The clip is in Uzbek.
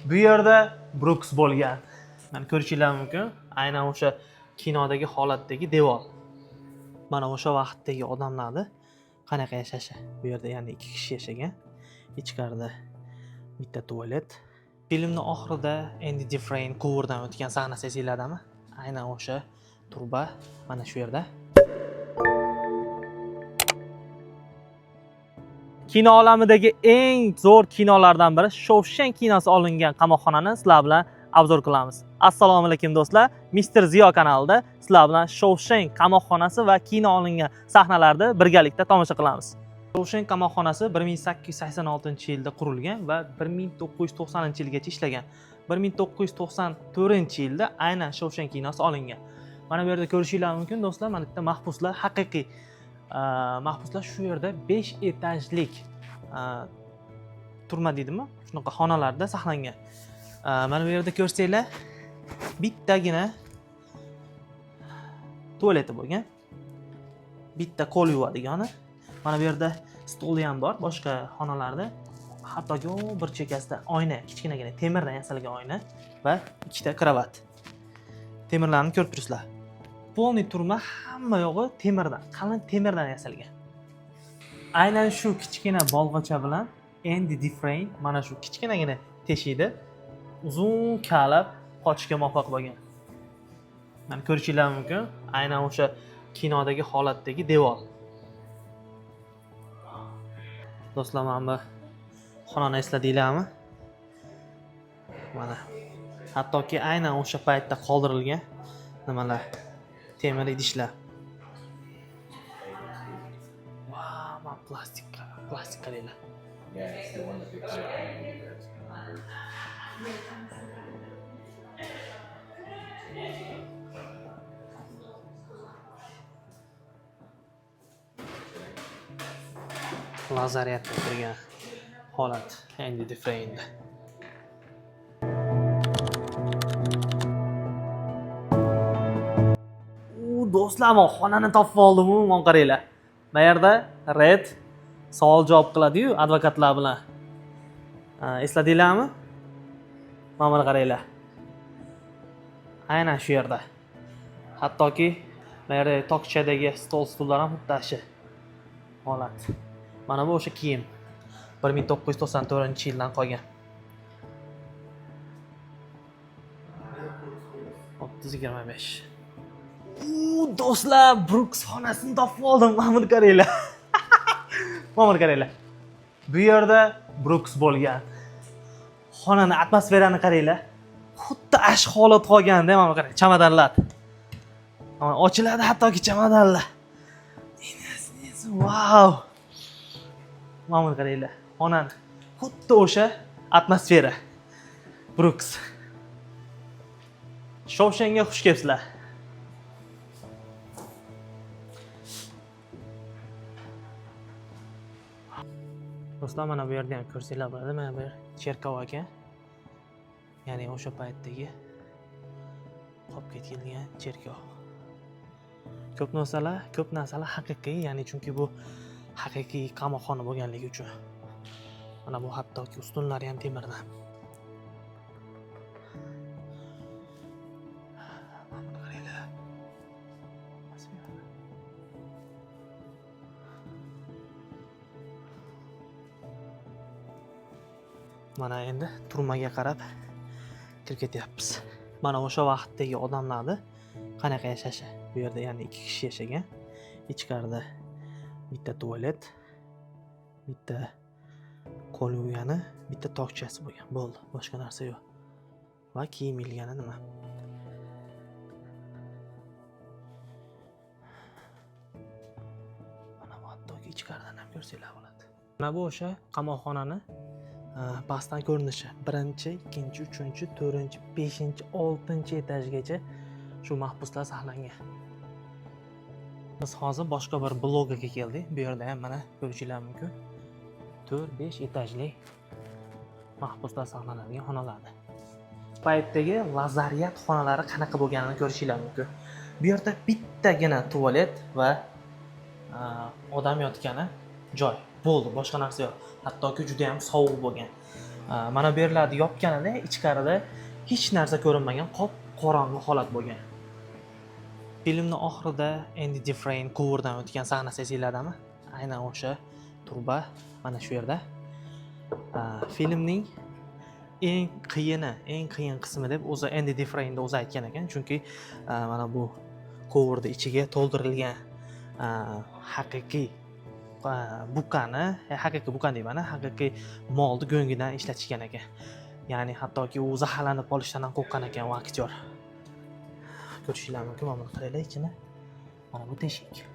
Bu yerda Brooks bo'lgan. Mana ko'rishingiz mumkin. Aynan o'sha kinodagi holatdagi devor. Mana o'sha vaqtdagi odamlarni qanaqa yashashi. Bu yerda ya'ni 2 kishi yashagan. Ichkarida bitta tualet. Filmning oxirida Andy Dufresne quvurdan o'tgan sahnasi esinglardami? Aynan o'sha turba mana shu yerda. Kino olamidagi eng zo'r kinolardan biri Shawshank kinosi olingan qamoqxonani sizlar bilan obzor qilamiz. Assalomu alaykum do'stlar. Mr. Ziyo kanalida sizlar bilan Shawshank qamoqxonasi va kino olingan sahnalarni birgalikda tomosha qilamiz. Shawshank qamoqxonasi 1886-yilda qurilgan va 1990-yilgacha ishlagan. 1994-yilda aynan Shawshank kinosi olingan. Mana bu yerda ko'rishingiz mumkin do'stlar, mana bitta mahbuslar haqiqiy mahbuslar shu yerda 5 etajlik turma deydimi? Shunaqa xonalarda saqlangan. Mana bu yerda ko'rsanglar, bittagina tualeti bo'lgan. Bitta qo'l yuvadigani. Mana bu yerda stoli ham bor, boshqa xonalarda. Hattoki bir chekkasida oyna, kichkinagina temirdan yasalgan oyna va ikkita kravat. Temirlarni ko'rib turibsizlar. Polniy turma hamma yog'i temirdan, qalin temirdan yasalgan. Aynan shu kichkina bolg'acha bilan Andy Dufresne mana shu kichkinagina teshikda uzun kalab qochishga muvaffaq bo'lgan. Mana ko'rishingiz mumkin, aynan o'sha kinodagi holatdagi devor. Do'stlar, mana bu xonani esladinglarmi? Mana hattoki aynan o'sha paytda qoldirilgan nimalar, temir idishlar. Vau, plastik qaranglar. Lazaryatda turgan holat Andy Dufresne. Do'stlar, men xonani topib oldim, men qaranglar. Bu yerda Red savol javob qiladi-yu advokatlar bilan. Esladinglarmi? Mana buni qaranglar. Aynan shu yerda. Hattoki bu yerda tokchadagi stol-stullar ham xuddi holat. Mana bu o'sha kiyim. 1994-yildan qolgan. 30-25. Do'stlar, Brooks xonasini topib oldim. Mana buni qaranglar. Mana buni qaranglar. Bu yerda Brooks bo'lgan. Xonani atmosferani qaranglar. Xuddi ash holat qolganda, mana qarang, chamadanlar. Mana ochiladi hattoki chamadanlar. Wow! Mana buni qaranglar. Xonani xuddi o'sha atmosfera. Brooks. Shawshankga xush kelibsizlar. Do'stlar, mana bu yerda ham ko'rsanglar bo'ladi. Mana bu cherkov ekan. Ya'ni o'sha paytdagi qolib ketgan cherkov. Ko'p narsalar haqiqiy, ya'ni chunki bu haqiqiy qamoqxona bo'lganligi uchun. Mana bu hattoki ustunlari ham temirdan. Mana endi turmaga qarab kirib ketyapmiz. Mana o'sha vaqtdagi odamlarni qanaqa yashashi. Bu yerda ya'ni 2 kishi yashagan. Ichkarida bitta tualet, bitta qo'l yuvgani, bitta tokchasi bo'lgan. Bo'ldi, boshqa narsa yo'q. Va kiyim ilgani nima? Mana bu hattoki ichkaridan ham ko'rsanglar bo'ladi. Mana bu o'sha qamoqxonani pastdan ko'rinishi. 1-chi, 2-chi, 3-chi, 4-chi, 5-chi, 6-chi etajgacha shu mahbuslar saqlangan. Biz hozir boshqa bir blogga keldik. Bu yerda ham mana ko'rishingiz mumkin. 4-5 etajli mahbuslar saqlanadigan xonalardi. Paytdagi lazaryat xonalari qanaqa bo'lganini ko'rishingiz mumkin. Bu yerda bittagina tualet va odam yotgani joy. Bo'ldi, boshqa narsa yo'q. Hattoki juda ham sovuq bo'lgan. Mana bu yerlarni yopganida ichkarida hech narsa ko'rinmagan qop qorong'i holat bo'lgan. Filmning oxirida Andy Dufresne quvurdan o'tgan sahnasi esinglardami? Aynan o'sha turba mana shu yerda. Filmning eng qiyin qismi deb o'zi Andy Dufresne o'zi aytgan ekan, chunki mana bu quvurni ichiga to'ldirilgan haqiqiy buqani deyman, haqiqiy molni go'ngidan ishlatishgan ekan. Ya'ni hattoki u zaharlanib qolishdan ham qo'rqqan ekan u aktyor. Ko'rishinglar mumkin, mana buni qaranglar ichini. Mana bu teshik.